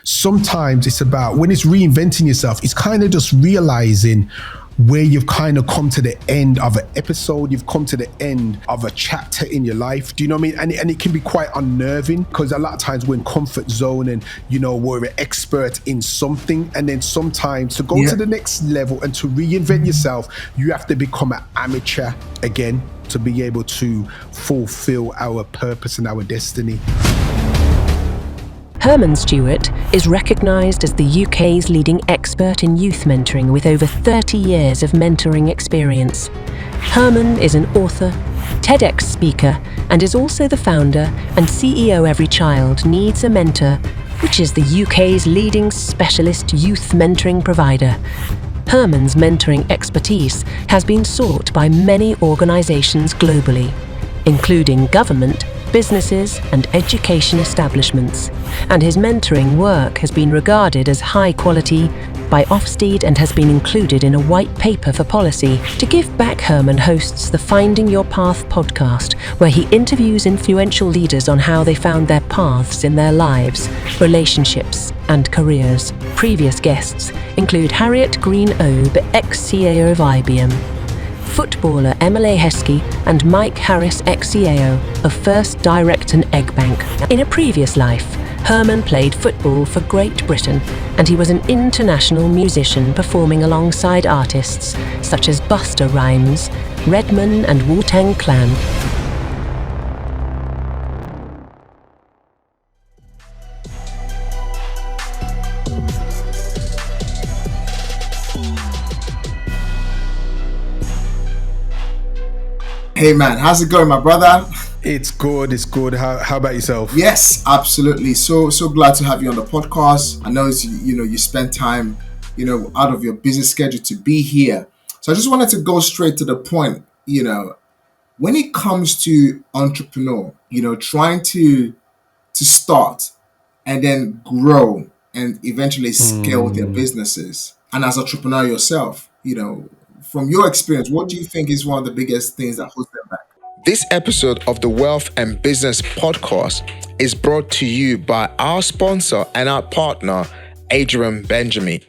sometimes it's about, when it's reinventing yourself, it's kind of just realizing where you've kind of come to the end of an episode, you've come to the end of a chapter in your life. Do you know what I mean? And it can be quite unnerving, because a lot of times we're in comfort zone and, we're an expert in something. And then sometimes to go to the next level and to reinvent yourself, you have to become an amateur again to be able to fulfill our purpose and our destiny. Herman Stewart is recognised as the UK's leading expert in youth mentoring with over 30 years of mentoring experience. Herman is an author, TEDx speaker, and is also the founder and CEO Every Child Needs a Mentor, which is the UK's leading specialist youth mentoring provider. Herman's mentoring expertise has been sought by many organisations globally, including government, businesses and education establishments, and his mentoring work has been regarded as high quality by Ofsted and has been included in a white paper for policy. To give back, Herman hosts the Finding Your Path podcast, where he interviews influential leaders on how they found their paths in their lives, relationships and careers. Previous guests include Harriet Green-Obe, ex-CAO of IBM, footballer Emily Heskey, and Mike Harris, ex-CAO of First Direct and Egg Bank. In a previous life, Herman played football for Great Britain, and he was an international musician performing alongside artists such as Busta Rhymes, Redman and Wu-Tang Clan. Hey man, how's it going, my brother? It's good. How about yourself? Yes, absolutely. So glad to have you on the podcast. I know you spend time, out of your busy schedule to be here. So I just wanted to go straight to the point. When it comes to entrepreneur, trying to start and then grow and eventually scale their businesses. And as an entrepreneur yourself, from your experience, what do you think is one of the biggest things that holds them back? This episode of the Wealth and Business Podcast is brought to you by our sponsor and our partner, Adrian Benjamin.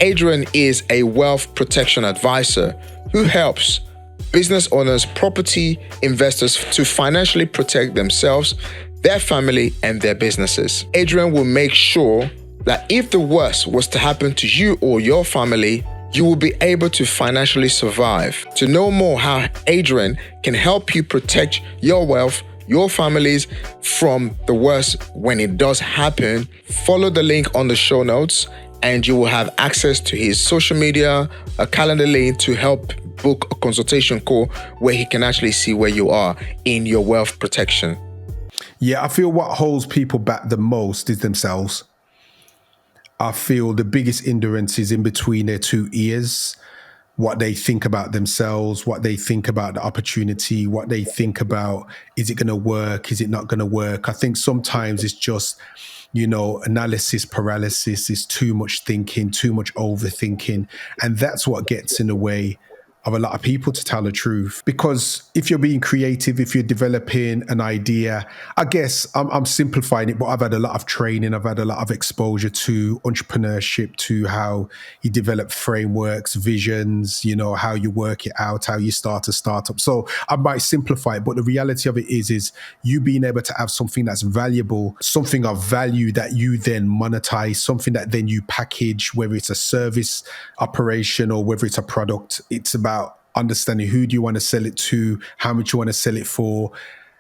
Adrian is a wealth protection advisor who helps business owners, property investors to financially protect themselves, their family, and their businesses. Adrian will make sure that if the worst was to happen to you or your family, you will be able to financially survive. To know more how Adrian can help you protect your wealth, your families from the worst when it does happen, follow the link on the show notes and you will have access to his social media, a calendar link to help book a consultation call where he can actually see where you are in your wealth protection. Yeah, I feel what holds people back the most is themselves. I feel the biggest hindrance is in between their two ears, what they think about themselves, what they think about the opportunity, what they think about, is it going to work? Is it not going to work? I think sometimes it's just, analysis paralysis, is too much thinking, too much overthinking. And that's what gets in the way of a lot of people, to tell the truth. Because if you're being creative, if you're developing an idea, I guess I'm simplifying it, but I've had a lot of training, I've had a lot of exposure to entrepreneurship, to how you develop frameworks, visions, how you work it out, how you start a startup. So I might simplify it, but the reality of it is you being able to have something that's valuable, something of value that you then monetize, something that then you package, whether it's a service operation or whether it's a product. It's about understanding who do you want to sell it to, how much you want to sell it for,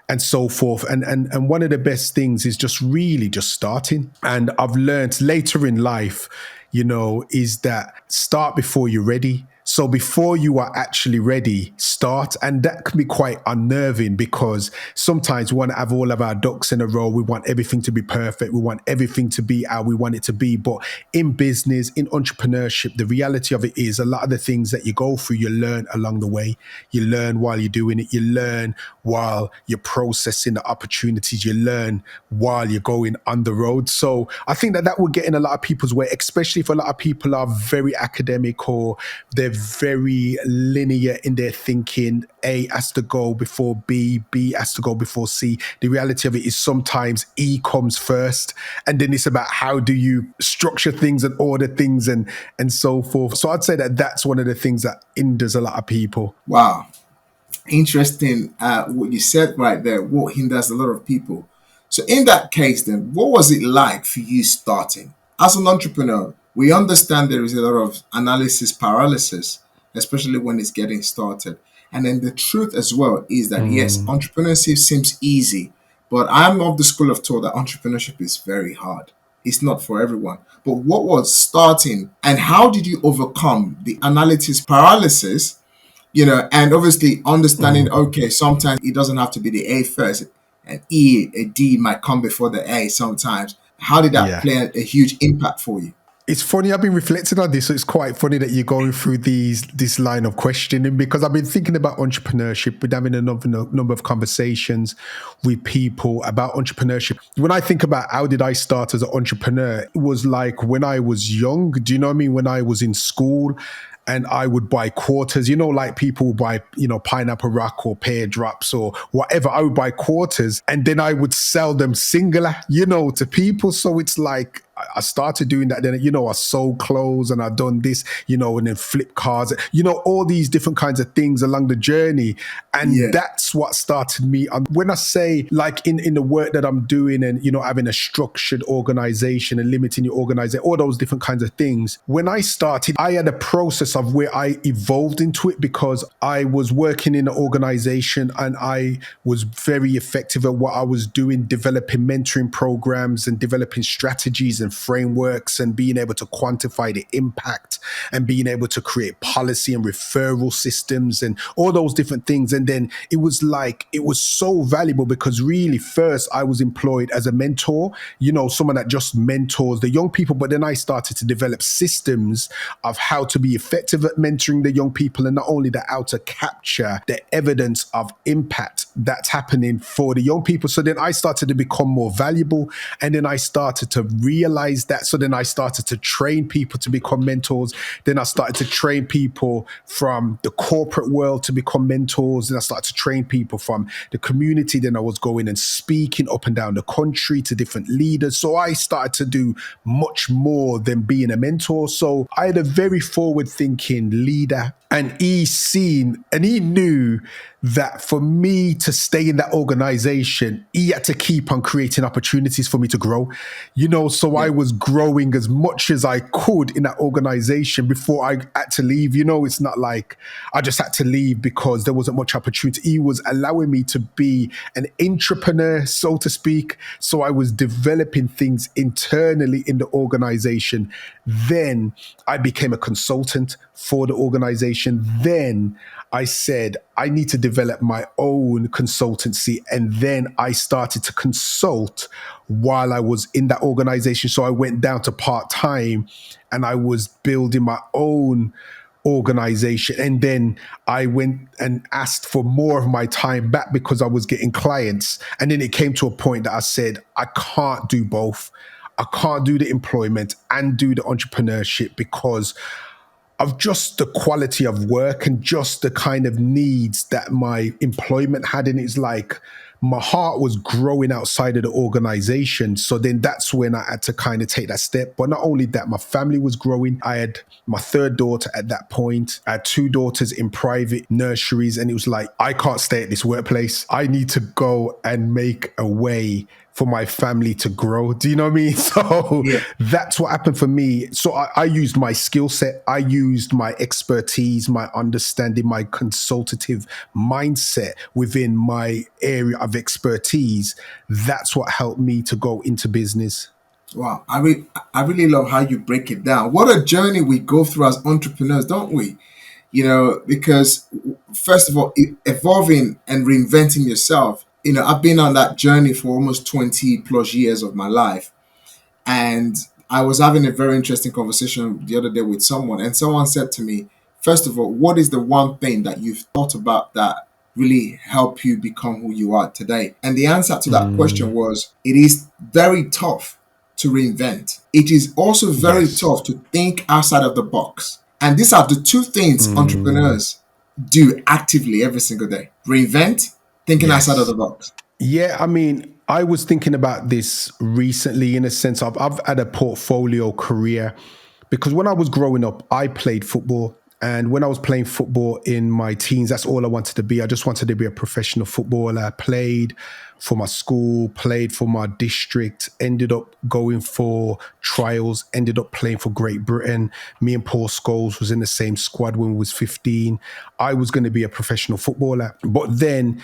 and so forth. And one of the best things is just really just starting. And I've learned later in life, is that start before you're ready. So before you are actually ready, start. And that can be quite unnerving, because sometimes we want to have all of our ducks in a row. We want everything to be perfect. We want everything to be how we want it to be. But in business, in entrepreneurship, the reality of it is a lot of the things that you go through, you learn along the way. You learn while you're doing it. You learn while you're processing the opportunities. You learn while you're going on the road. So I think that will get in a lot of people's way, especially if a lot of people are very academic or they're very linear in their thinking. A has to go before B has to go before C. The reality of it is sometimes E comes first, and then it's about how do you structure things and order things and so forth. So I'd say that that's one of the things that hinders a lot of people. Wow. Interesting what you said right there, what hinders a lot of people. So in that case then, what was it like for you starting? As an entrepreneur, we understand there is a lot of analysis paralysis, especially when it's getting started. And then the truth as well is that yes, entrepreneurship seems easy, but I'm of the school of thought that entrepreneurship is very hard. It's not for everyone. But what was starting and how did you overcome the analysis paralysis? And obviously understanding, okay, sometimes it doesn't have to be the A first, and a D might come before the A sometimes. How did that Yeah. play a huge impact for you? It's funny, I've been reflecting on this, so it's quite funny that you're going through this line of questioning, because I've been thinking about entrepreneurship, been having a number of conversations with people about entrepreneurship. When I think about how did I start as an entrepreneur, it was like when I was young, do you know what I mean? When I was in school, and I would buy quarters, like people would buy, pineapple rock or pear drops or whatever. I would buy quarters and then I would sell them singular, to people. So it's like, I started doing that. Then, I sold clothes and I done this, and then flip cars, all these different kinds of things along the journey. And that's what started me. When I say like in the work that I'm doing and, having a structured organization and limiting your organization, all those different kinds of things. When I started, I had a process of where I evolved into it because I was working in an organization and I was very effective at what I was doing, developing mentoring programs and developing strategies and frameworks and being able to quantify the impact and being able to create policy and referral systems and all those different things. And then it was so valuable because really first I was employed as a mentor, someone that just mentors the young people. But then I started to develop systems of how to be effective at mentoring the young people, and not only that, how to capture the evidence of impact that's happening for the young people. So then I started to become more valuable, and then I started to realize that. So then I started to train people to become mentors. Then I started to train people from the corporate world to become mentors. Then I started to train people from the community. Then I was going and speaking up and down the country to different leaders. So I started to do much more than being a mentor. So I had a very forward-thinking leader, and he knew that for me to stay in that organization, he had to keep on creating opportunities for me to grow, so I was growing as much as I could in that organization before I had to leave. It's not like I just had to leave because there wasn't much opportunity. He was allowing me to be an entrepreneur, so to speak. So I was developing things internally in the organization. Then I became a consultant for the organization. Then I said, I need to develop my own consultancy. And then I started to consult while I was in that organization. So I went down to part-time and I was building my own organization. And then I went and asked for more of my time back because I was getting clients. And then it came to a point that I said, I can't do both. I can't do the employment and do the entrepreneurship because of just the quality of work and just the kind of needs that my employment had. And it's like my heart was growing outside of the organization. So then that's when I had to kind of take that step. But not only that, my family was growing. I had my third daughter at that point. I had two daughters in private nurseries. And it was like, I can't stay at this workplace. I need to go and make a way for my family to grow. Do you know what I mean? So that's what happened for me. So I used my skill set. I used my expertise, my understanding, my consultative mindset within my area of expertise. That's what helped me to go into business. Wow. I really love how you break it down. What a journey we go through as entrepreneurs, don't we? Because first of all, evolving and reinventing yourself. I've been on that journey for almost 20 plus years of my life. And I was having a very interesting conversation the other day with someone. And someone said to me, first of all, what is the one thing that you've thought about that really helped you become who you are today? And the answer to that question was, it is very tough to reinvent. It is also very tough to think outside of the box. And these are the two things Mm, entrepreneurs do actively every single day: reinvent, thinking outside of yes. the box. Yeah, I mean, I was thinking about this recently in a sense of I've had a portfolio career because when I was growing up, I played football. And when I was playing football in my teens, that's all I wanted to be. I just wanted to be a professional footballer. I played for my school, played for my district, ended up going for trials, ended up playing for Great Britain. Me and Paul Scholes was in the same squad when we was 15. I was going to be a professional footballer. But then,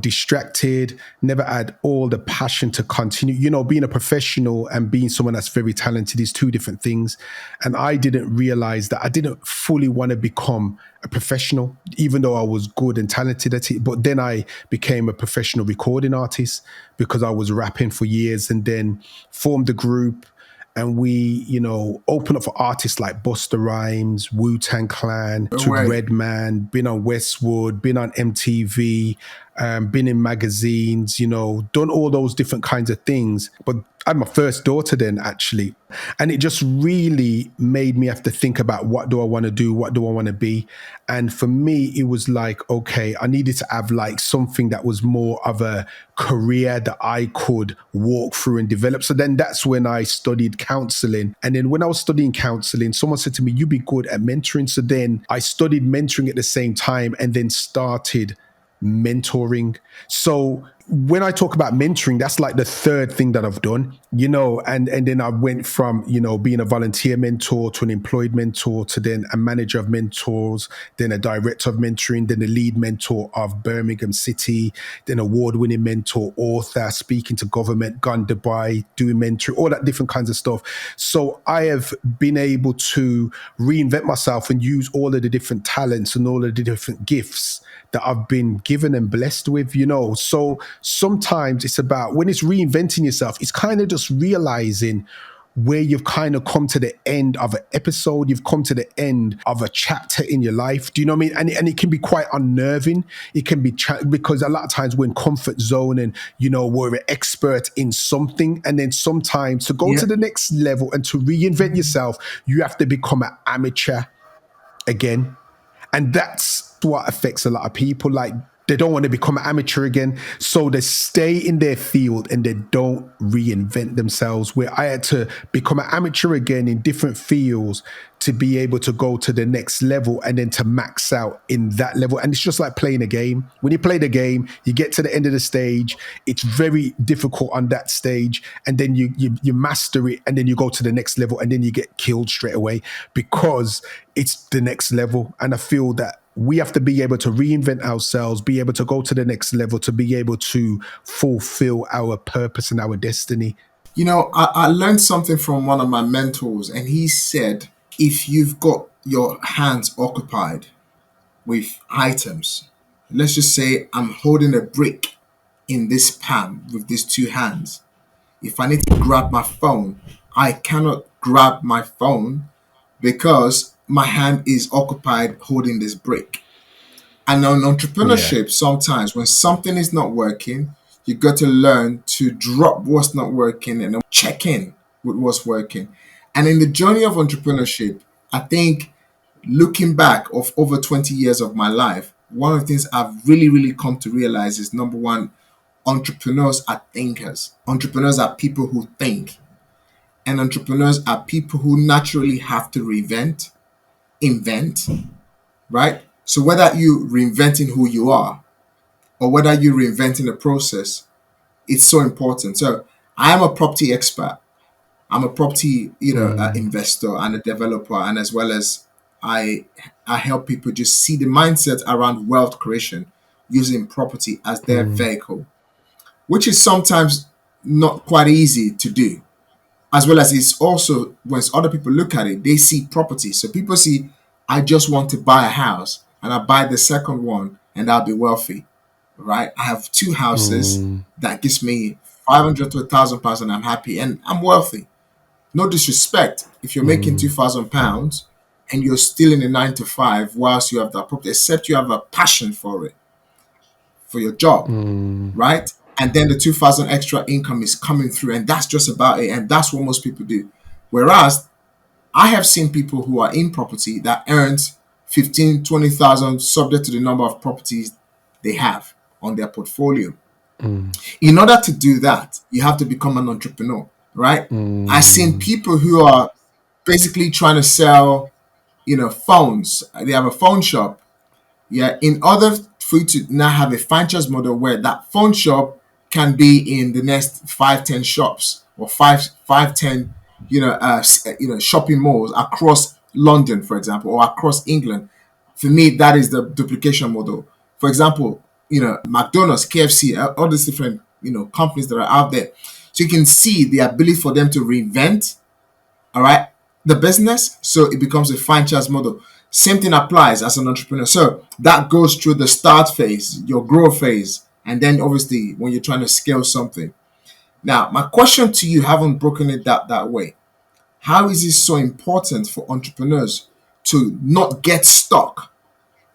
distracted, never had all the passion to continue. Being a professional and being someone that's very talented is two different things. And I didn't realize that I didn't fully want to become a professional, even though I was good and talented at it. But then I became a professional recording artist because I was rapping for years and then formed a group and we, open up for artists like Busta Rhymes, Wu Tang Clan, No to way. Redman, been on Westwood, been on MTV, been in magazines, done all those different kinds of things. But I had my first daughter then, actually. And it just really made me have to think about what do I want to do? What do I want to be? And for me, it was like, okay, I needed to have like something that was more of a career that I could walk through and develop. So then that's when I studied counseling. And then when I was studying counseling, someone said to me, you'd be good at mentoring. So then I studied mentoring at the same time and then started mentoring. So when I talk about mentoring, that's like the third thing that I've done, and then I went from, being a volunteer mentor to an employed mentor to then a manager of mentors, then a director of mentoring, then a lead mentor of Birmingham City, then award-winning mentor, author, speaking to government, gone Dubai, doing mentoring, all that different kinds of stuff. So I have been able to reinvent myself and use all of the different talents and all of the different gifts that I've been given and blessed with, So sometimes it's about when it's reinventing yourself, it's kind of just realizing where you've kind of come to the end of an episode, you've come to the end of a chapter in your life. Do you know what I mean? And it can be quite unnerving. It can be because a lot of times we're in comfort zone and, we're an expert in something. And then sometimes to go Yeah. to the next level and to reinvent yourself, you have to become an amateur again. And that's what affects a lot of people. Like they don't want to become an amateur again. So they stay in their field and they don't reinvent themselves. Where I had to become an amateur again in different fields to be able to go to the next level and then to max out in that level. And it's just like playing a game. When you play the game, you get to the end of the stage. It's very difficult on that stage. And then you master it and then you go to the next level and then you get killed straight away because it's the next level. And I feel that we have to be able to reinvent ourselves, be able to go to the next level, to be able to fulfill our purpose and our destiny. I learned something from one of my mentors, and he said, if you've got your hands occupied with items, let's just say I'm holding a brick in this palm with these two hands. If I need to grab my phone, I cannot grab my phone because my hand is occupied holding this brick. And on Yeah. entrepreneurship, sometimes when something is not working, you got to learn to drop what's not working and then check in with what's working. And in the journey of entrepreneurship, I think looking back of over 20 years of my life, one of the things I've really, really come to realize is number one, entrepreneurs are thinkers. Entrepreneurs are people who think. And entrepreneurs are people who naturally have to reinvent, invent, right? So whether you reinventing who you are or whether you're reinventing the process, it's so important. So I am a property expert. I'm a property, Mm, investor and a developer, and as well as I I help people just see the mindset around wealth creation using property as their mm, vehicle, which is sometimes not quite easy to do. As well as it's also when other people look at it, they see property. So people see, I just want to buy a house and I buy the second one and I'll be wealthy, right? I have two houses mm, that gives me 500 to £1,000 and I'm happy and I'm wealthy. No disrespect. If you're making mm, £2,000 and you're still in a 9 to 5 whilst you have that property, except you have a passion for it, for your job, mm, right? And then the 2,000 extra income is coming through, and that's just about it. And that's what most people do. Whereas I have seen people who are in property that earns 15, 20,000 subject to the number of properties they have on their portfolio. In order to do that, you have to become an entrepreneur, right? I've seen people who are basically trying to sell, phones. They have a phone shop. Yeah, in order for you to now have a franchise model where that phone shop can be in the next 5, 10 shops or 5, 10, shopping malls across London, for example, or across England. For me, that is the duplication model. For example, McDonald's, KFC, all these different, companies that are out there. So you can see the ability for them to reinvent, all right, the business, so it becomes a franchise model. Same thing applies as an entrepreneur. So that goes through the start phase, your growth phase, and then obviously when you're trying to scale something. Now, my question to you, haven't broken it that way. How is it so important for entrepreneurs to not get stuck,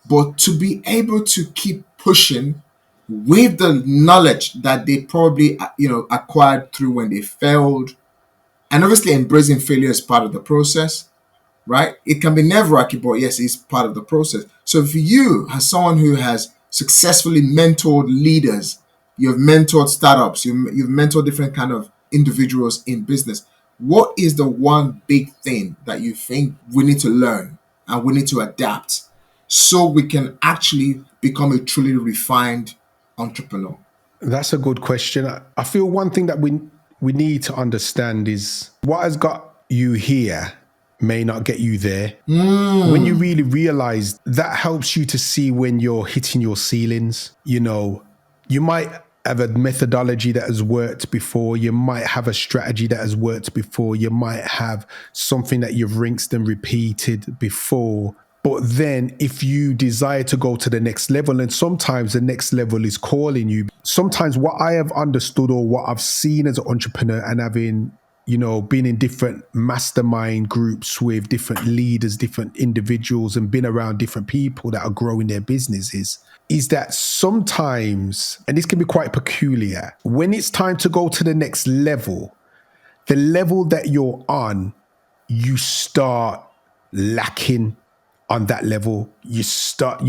but to be able to keep pushing with the knowledge that they probably acquired through when they failed, and obviously embracing failure as part of the process, right? It can be nerve-wracking, but yes, it's part of the process. So for you, as someone who has successfully mentored leaders, you've mentored startups, you've mentored different kind of individuals in business, what is the one big thing that you think we need to learn and we need to adapt so we can actually become a truly refined entrepreneur? That's a good question. I feel one thing that we need to understand is what has got you here may not get you there. When you really realize that, helps you to see when you're hitting your ceilings. You might have a methodology that has worked before. You might have a strategy that has worked before. You might have something that you've rinsed and repeated before. But then if you desire to go to the next level, and sometimes the next level is calling you, sometimes what I have understood or what I've seen as an entrepreneur, and having, been in different mastermind groups with different leaders, different individuals, and been around different people that are growing their businesses, is that sometimes, and this can be quite peculiar, when it's time to go to the next level, the level that you're on, you start lacking on that level. You start,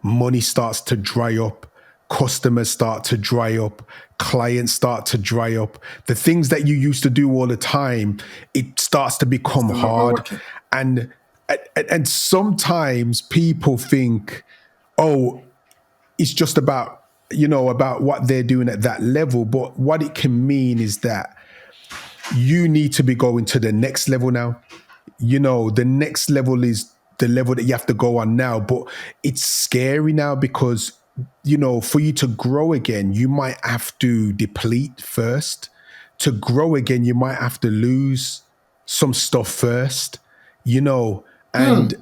money starts to dry up, customers start to dry up, clients start to dry up. The things that you used to do all the time, it starts to become hard. And sometimes people think, oh, it's just about, about what they're doing at that level. But what it can mean is that you need to be going to the next level now. The next level is the level that you have to go on now, but it's scary now because, for you to grow again, you might have to deplete first. To grow again, you might have to lose some stuff first, and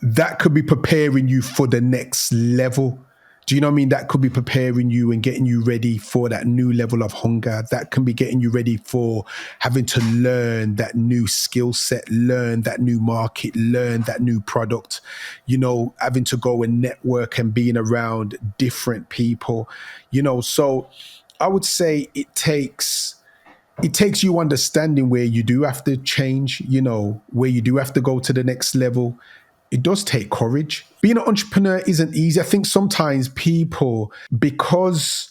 that could be preparing you for the next level. Do you know what I mean? That could be preparing you and getting you ready for that new level of hunger. That can be getting you ready for having to learn that new skill set, learn that new market, learn that new product, having to go and network and being around different people, So I would say it takes you understanding where you do have to change, where you do have to go to the next level. It does take courage. Being an entrepreneur isn't easy. I think sometimes people, because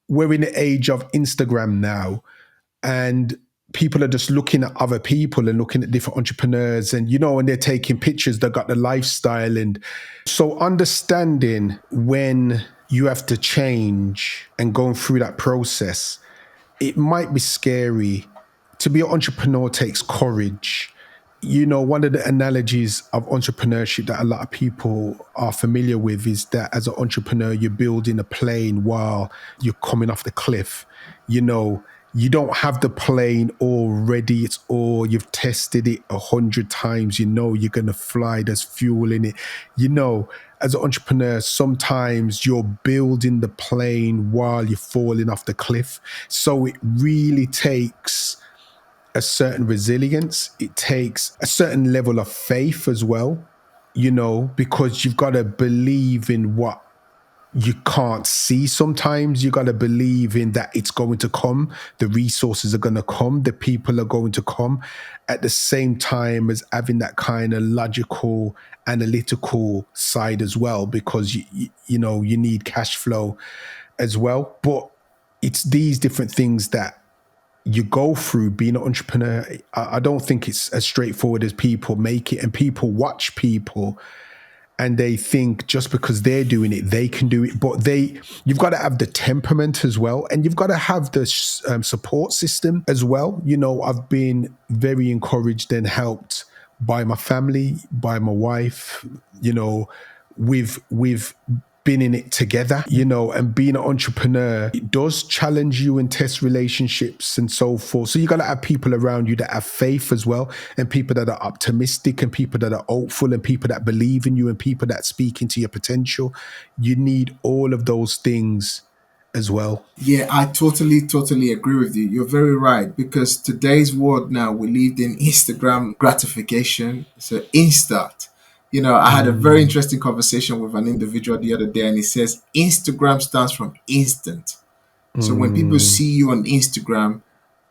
we're in the age of Instagram now, and people are just looking at other people and looking at different entrepreneurs, and and they're taking pictures, they've got the lifestyle. And so understanding when you have to change and going through that process, it might be scary. To be an entrepreneur takes courage. One of the analogies of entrepreneurship that a lot of people are familiar with is that as an entrepreneur, you're building a plane while you're coming off the cliff. You don't have the plane already. It's all, you've tested it 100 times. You're going to fly. There's fuel in it. As an entrepreneur, sometimes you're building the plane while you're falling off the cliff. So it really takes a certain resilience. It takes a certain level of faith as well, because you've got to believe in what you can't see sometimes. You got to believe in that it's going to come, the resources are going to come, the people are going to come, at the same time as having that kind of logical, analytical side as well, because you know, you need cash flow as well. But it's these different things that you go through being an entrepreneur. I don't think it's as straightforward as people make it, and people watch people and they think just because they're doing it, they can do it. But you've got to have the temperament as well, and you've got to have the support system as well. You know, I've been very encouraged and helped by my family, by my wife. You know, we've been in it together, you know, and being an entrepreneur, it does challenge you and test relationships and so forth. So you got to have people around you that have faith as well, and people that are optimistic, and people that are hopeful, and people that believe in you, and people that speak into your potential. You need all of those things as well. Yeah, I totally agree with you. You're very right, because today's world now, we live in Instagram gratification. So instant. You know, I had a very interesting conversation with an individual the other day, and he says Instagram stands from instant. So when people see you on Instagram,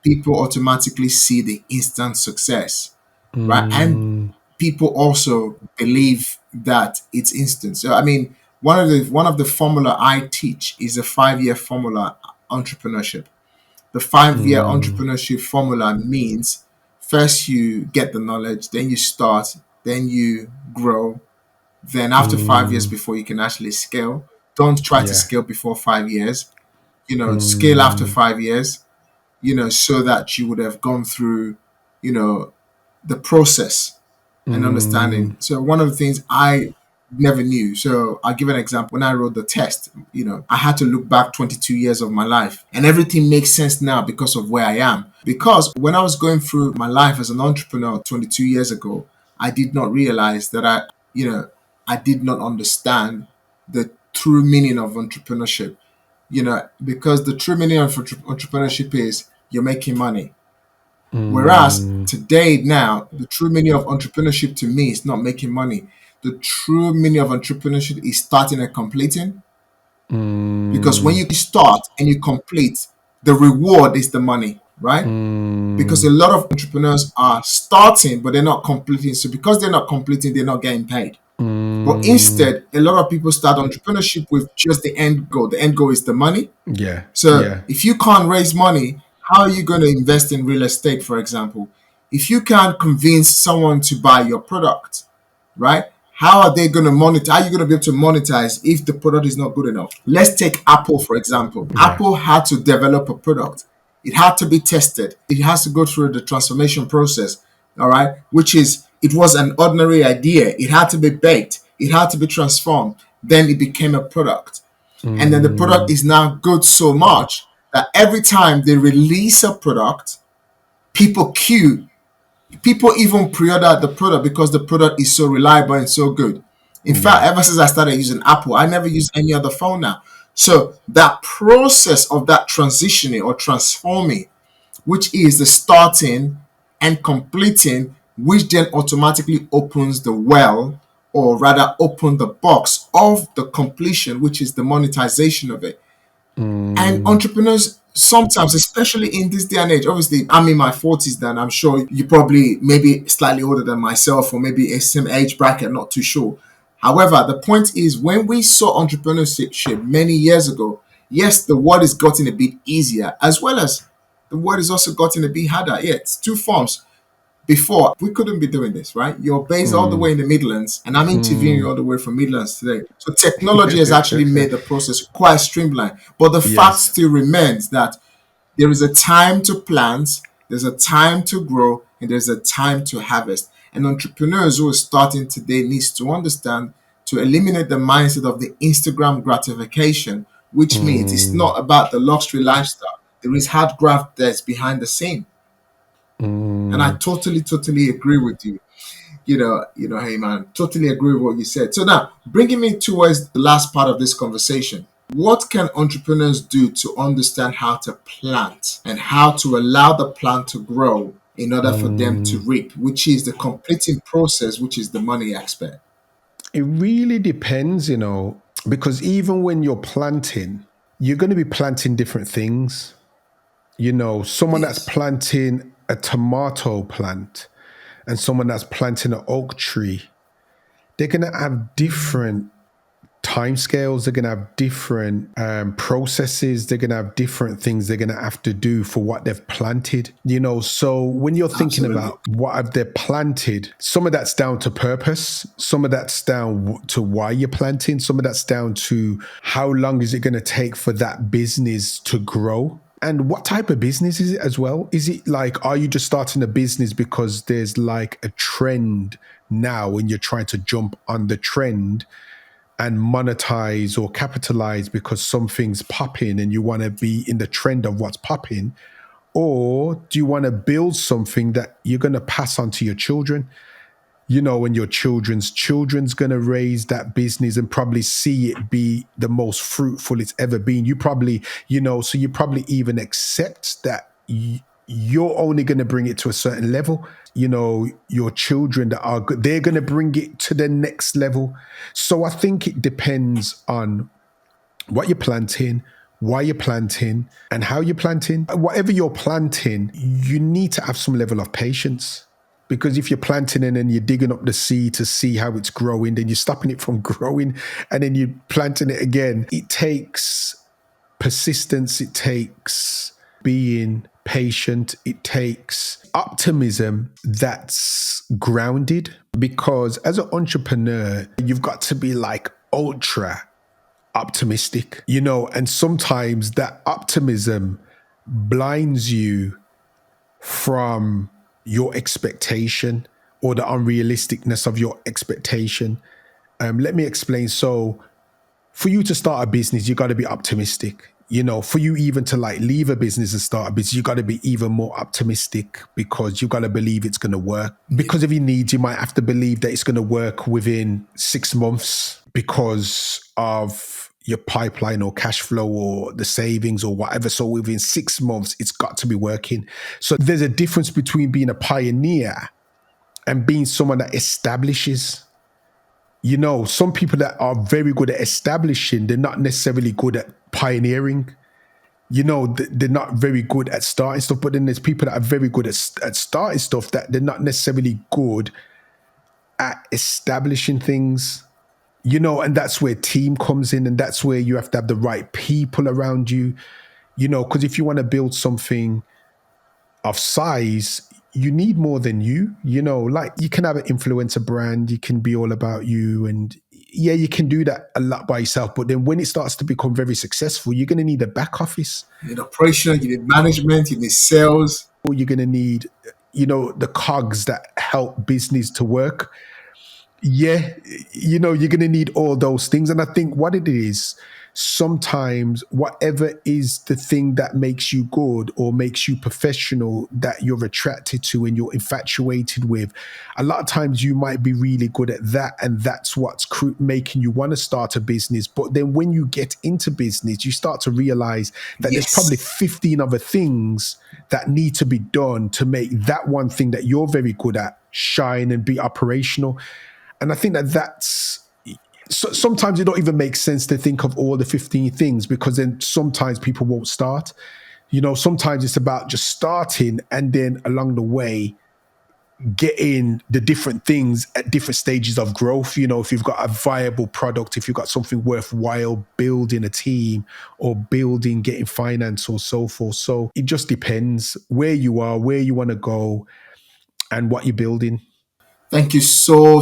people automatically see the instant success, right? And people also believe that it's instant. So I mean, one of the formula I teach is a 5-year formula entrepreneurship. The 5-year entrepreneurship formula means first you get the knowledge, then you start, then you grow, then after 5 years before you can actually scale. Don't try to Yeah. scale before 5 years. You know, scale after 5 years, you know, so that you would have gone through, you know, the process and understanding. So one of the things I never knew. So I'll give an example. When I wrote the test, you know, I had to look back 22 years of my life, and everything makes sense now because of where I am. Because when I was going through my life as an entrepreneur 22 years ago, I did not realize that I did not understand the true meaning of entrepreneurship. You know, because the true meaning of entrepreneurship is you're making money. Whereas today, now, the true meaning of entrepreneurship to me is not making money. The true meaning of entrepreneurship is starting and completing. Because when you start and you complete, the reward is the money, right? Because a lot of entrepreneurs are starting, but they're not completing. So because they're not completing, they're not getting paid. But instead, a lot of people start entrepreneurship with just the end goal. The end goal is the money. Yeah. So Yeah. if you can't raise money, how are you going to invest in real estate, for example? If you can't convince someone to buy your product, right? How are they going to monetize? How are you going to be able to monetize if the product is not good enough? Let's take Apple, for example. Yeah. Apple had to develop a product. It had to be tested. It has to go through the transformation process, all right? Which is, it was an ordinary idea. It had to be baked. It had to be transformed. Then it became a product. And then the product is now good so much that every time they release a product, people queue. People even pre-order the product because the product is so reliable and so good. In fact, ever since I started using Apple, I never use any other phone now. So that process of that transitioning or transforming, which is the starting and completing, which then automatically opens the well, or rather open the box of the completion, which is the monetization of it. And entrepreneurs sometimes, especially in this day and age, obviously I'm in my 40s then, I'm sure you probably maybe slightly older than myself, or maybe a same age bracket, not too sure. However, the point is, when we saw entrepreneurship many years ago, yes, the world has gotten a bit easier, as well as the world has also gotten a bit harder. Yeah, it's two forms. Before, we couldn't be doing this, right? You're based all the way in the Midlands, and I'm interviewing you all the way from Midlands today. So technology has actually made the process quite streamlined. But the fact Yes. still remains that there is a time to plant, there's a time to grow, and there's a time to harvest. And entrepreneurs who are starting today needs to understand, to eliminate the mindset of the Instagram gratification, which means it's not about the luxury lifestyle. There is hard graft that's behind the scene. And I totally agree with you. Hey man, totally agree with what you said. So now, bringing me towards the last part of this conversation, what can entrepreneurs do to understand how to plant and how to allow the plant to grow in order for them to reap, which is the completing process, which is the money aspect? It really depends, you know. Because even when you're planting, you're going to be planting different things. Someone that's Yes, planting a tomato plant and someone that's planting an oak tree, they're going to have different timescales. They're going to have different processes. They're going to have different things they're going to have to do for what they've planted. So when you're thinking absolutely. about what have they planted, some of that's down to purpose. Some of that's down to why you're planting. Some of that's down to how long is it going to take for that business to grow. And what type of business is it as well? Is it like, are you just starting a business because there's like a trend now and you're trying to jump on the trend and monetize or capitalize because something's popping and you want to be in the trend of what's popping? Or do you want to build something that you're going to pass on to your children? And your children's going to raise that business and probably see it be the most fruitful it's ever been. You probably, so you probably even accept that you're only going to bring it to a certain level. Your children that are good, they're going to bring it to the next level. So I think it depends on what you're planting, why you're planting, and how you're planting. Whatever you're planting, you need to have some level of patience. Because if you're planting and then you're digging up the seed to see how it's growing, then you're stopping it from growing and then you're planting it again. It takes persistence. It takes being patient. It takes optimism that's grounded. Because as an entrepreneur, you've got to be like ultra optimistic, and sometimes that optimism blinds you from your expectation or the unrealisticness of your expectation. Let me explain. So, for you to start a business, you got to be optimistic. For you even to like leave a business and start a business, you got to be even more optimistic because you got to believe it's going to work. Because of your needs, you might have to believe that it's going to work within 6 months because of your pipeline or cash flow or the savings or whatever. So within 6 months, it's got to be working. So there's a difference between being a pioneer and being someone that establishes. Some people that are very good at establishing, they're not necessarily good at pioneering. They're not very good at starting stuff, but then there's people that are very good at starting stuff that they're not necessarily good at establishing things. And that's where team comes in, and that's where you have to have the right people around you. Because if you want to build something of size, you need more than you. Like you can have an influencer brand, you can be all about you, and yeah, you can do that a lot by yourself. But then when it starts to become very successful, you're going to need a back office. You need operation, you need management, you need sales. Or you're going to need, the cogs that help business to work. Yeah, you're going to need all those things. And I think what it is, sometimes whatever is the thing that makes you good or makes you professional that you're attracted to and you're infatuated with, a lot of times you might be really good at that. And that's what's making you want to start a business. But then when you get into business, you start to realize that there's probably Yes, 15 other things that need to be done to make that one thing that you're very good at shine and be operational. And I think that's sometimes it don't even make sense to think of all the 15 things because then sometimes people won't start. Sometimes it's about just starting and then along the way getting the different things at different stages of growth. If you've got a viable product, if you've got something worthwhile, building a team or getting finance or so forth. So it just depends where you are, where you want to go and what you're building. thank you so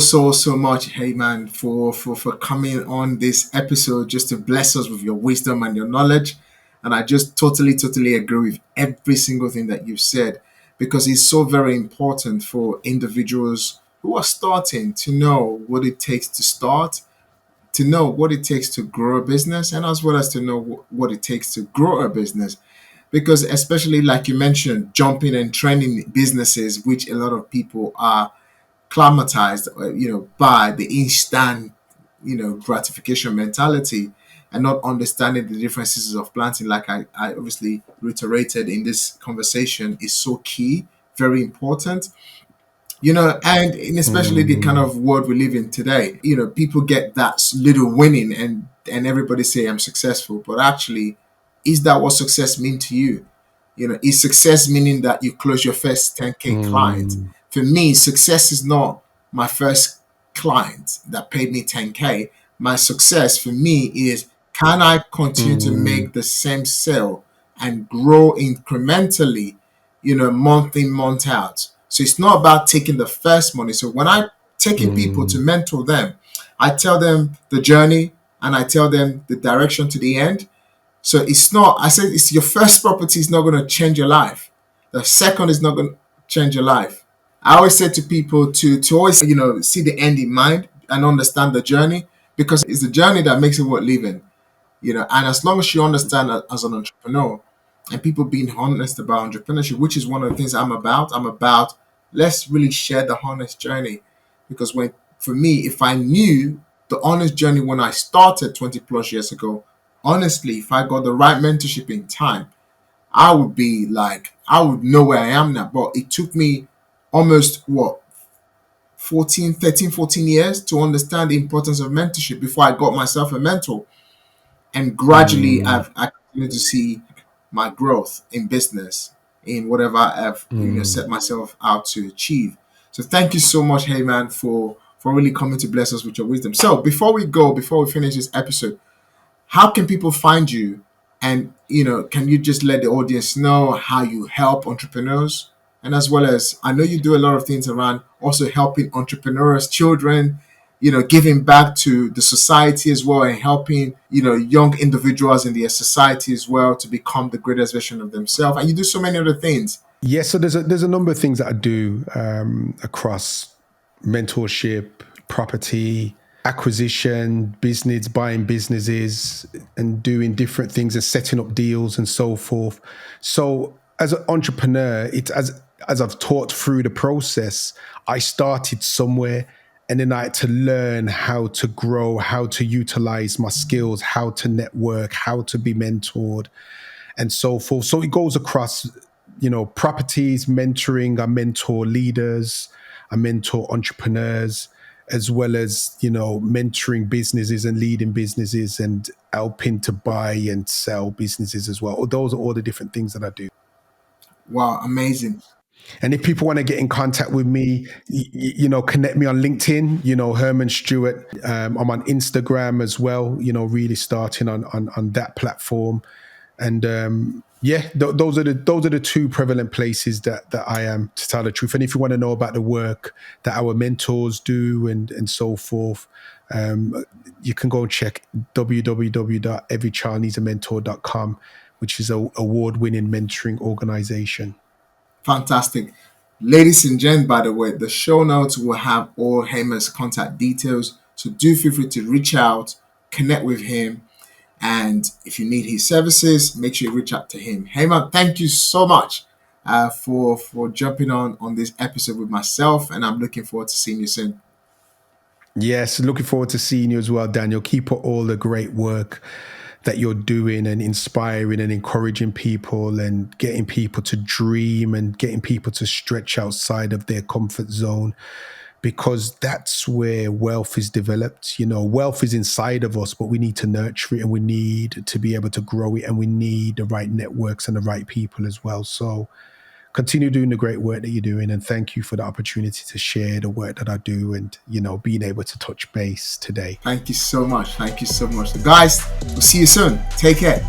much, hey man, for coming on this episode just to bless us with your wisdom and your knowledge. And I just totally agree with every single thing that you've said, because it's so very important for individuals who are starting to know what it takes to start, to know what it takes to grow a business, and as well as to know what it takes to grow a business. Because especially like you mentioned, jumping and trending businesses, which a lot of people are climatized, by the instant, gratification mentality, and not understanding the differences of planting, like I obviously reiterated in this conversation, is so key, very important. And especially the kind Mm. of world we live in today, people get that little winning and and everybody say I'm successful, but actually, is that what success mean to you? Is success meaning that you close your first 10K client? Mm, For me, success is not my first client that paid me 10K. My success for me is, can I continue to mm, make the same sale and grow incrementally, month in, month out? So it's not about taking the first money. So when I'm taking people to mm, mentor them, I tell them the journey and I tell them the direction to the end. So it's not, I said, it's your first property is not going to change your life. The second is not going to change your life. I always say to people to always, see the end in mind and understand the journey, because it's the journey that makes it worth living. And as long as you understand that as an entrepreneur and people being honest about entrepreneurship, which is one of the things I'm about, let's really share the honest journey. Because for me, if I knew the honest journey when I started 20 plus years ago, honestly, if I got the right mentorship in time, I would know where I am now. But it took me almost 14 years to understand the importance of mentorship before I got myself a mentor. And gradually mm, I continue to see my growth in business, in whatever I've mm. set myself out to achieve. So thank you so much, Heyman, for really coming to bless us with your wisdom. So before we finish this episode, how can people find you? And can you just let the audience know how you help entrepreneurs? And as well as, I know you do a lot of things around also helping entrepreneurs, children, giving back to the society as well, and helping young individuals in their society as well to become the greatest version of themselves. And you do so many other things. Yeah, so there's a number of things that I do across mentorship, property, acquisition, business, buying businesses, and doing different things and setting up deals and so forth. So as an entrepreneur, it's as I've taught through the process, I started somewhere and then I had to learn how to grow, how to utilize my skills, how to network, how to be mentored, and so forth. So it goes across, properties, mentoring. I mentor leaders, I mentor entrepreneurs, as well as, mentoring businesses and leading businesses and helping to buy and sell businesses as well. Those are all the different things that I do. Wow, amazing. And if people want to get in contact with me, connect me on LinkedIn, Herman Stewart. I'm on Instagram as well, really starting on that platform. And those are the two prevalent places that I am, to tell the truth. And if you want to know about the work that our mentors do and so forth, you can go and check www.everychildneedsamentor.com, which is a award-winning mentoring organization. Fantastic. Ladies and gents, by the way, the show notes will have all Heyman's contact details. So do feel free to reach out, connect with him. And if you need his services, make sure you reach out to him. Heyman, thank you so much for jumping on this episode with myself. And I'm looking forward to seeing you soon. Yes, looking forward to seeing you as well, Daniel. Keep up all the great work that you're doing and inspiring and encouraging people and getting people to dream and getting people to stretch outside of their comfort zone, because that's where wealth is developed. Wealth is inside of us, but we need to nurture it and we need to be able to grow it, and we need the right networks and the right people as well. So continue doing the great work that you're doing, and thank you for the opportunity to share the work that I do and, being able to touch base today. Thank you so much. Thank you so much. So guys, we'll see you soon. Take care.